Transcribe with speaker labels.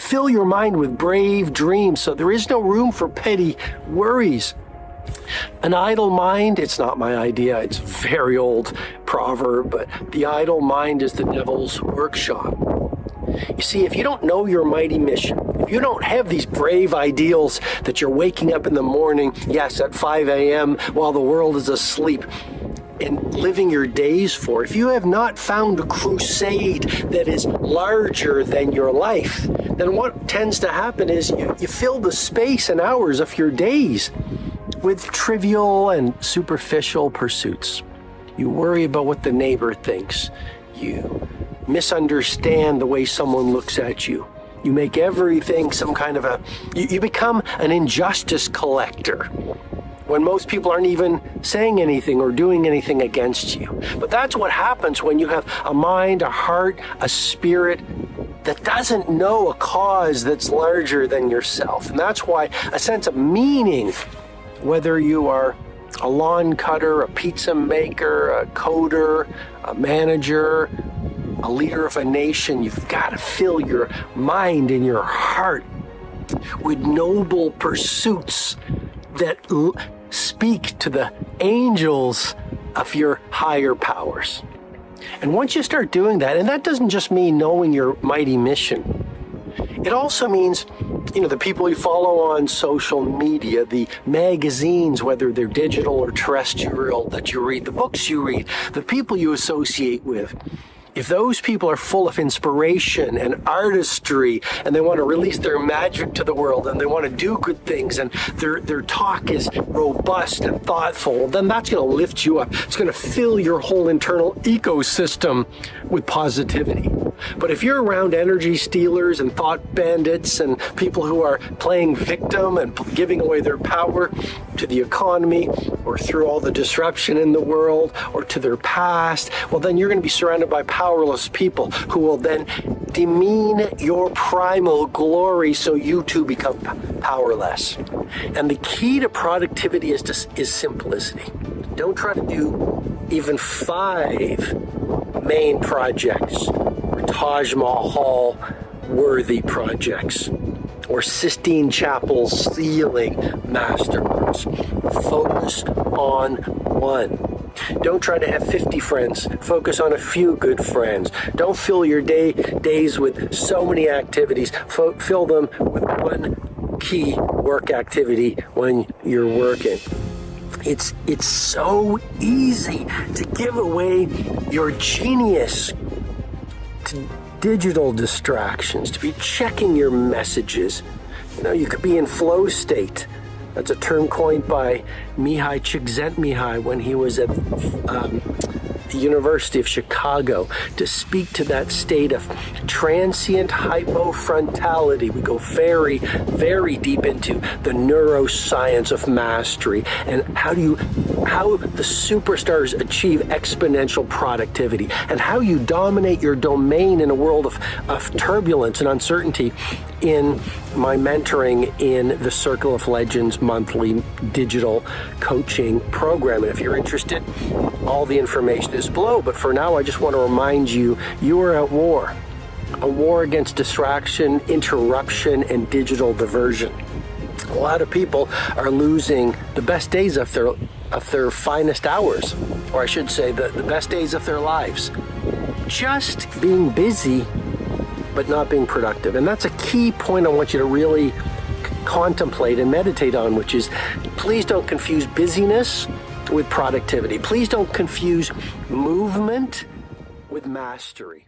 Speaker 1: Fill your mind with brave dreams so there is no room for petty worries. An idle mind, it's not my idea, it's a very old proverb, but the idle mind is the devil's workshop. You see, if you don't know your mighty mission, if you don't have these brave ideals that you're waking up in the morning, yes, at 5 a.m. while the world is asleep, and living your days for, if you have not found a crusade that is larger than your life, then what tends to happen is you fill the space and hours of your days with trivial and superficial pursuits. You worry about what the neighbor thinks. You misunderstand the way someone looks at you. You make everything some kind of you become an injustice collector when most people aren't even saying anything or doing anything against you. But that's what happens when you have a mind, a heart, a spirit that doesn't know a cause that's larger than yourself. And that's why a sense of meaning, whether you are a lawn cutter, a pizza maker, a coder, a manager, a leader of a nation, you've got to fill your mind and your heart with noble pursuits that speak to the angels of your higher powers. And once you start doing that, and that doesn't just mean knowing your mighty mission, it also means, the people you follow on social media, the magazines, whether they're digital or terrestrial, that you read, the books you read, the people you associate with. If those people are full of inspiration and artistry and they want to release their magic to the world and they want to do good things and their talk is robust and thoughtful, then that's going to lift you up. It's going to fill your whole internal ecosystem with positivity. But if you're around energy stealers and thought bandits and people who are playing victim and giving away their power to the economy or through all the disruption in the world or to their past, well, then you're going to be surrounded by powerless people who will then demean your primal glory so you too become powerless. And the key to productivity is simplicity. Don't try to do even 5 main projects or Taj Mahal worthy projects or Sistine Chapel ceiling masterworks. Focus on one. Don't try to have 50 friends. Focus on a few good friends. Don't fill your days with so many activities. Fill them with one key work activity when you're working. It's so easy to give away your genius to digital distractions, to be checking your messages. You could be in flow state. That's a term coined by Mihai Csikszentmihalyi when he was at the University of Chicago, to speak to that state of transient hypofrontality. We go very, very deep into the neuroscience of mastery and how the superstars achieve exponential productivity and how you dominate your domain in a world of turbulence and uncertainty in my mentoring in the Circle of Legends monthly digital coaching program. And if you're interested, all the information is below. But for now, I just want to remind you, you are at war. A war against distraction, interruption, and digital diversion. A lot of people are losing the best days of their finest hours, or I should say the best days of their lives, just being busy but not being productive. And that's a key point I want you to really contemplate and meditate on, which is, please don't confuse busyness with productivity. Please don't confuse movement with mastery.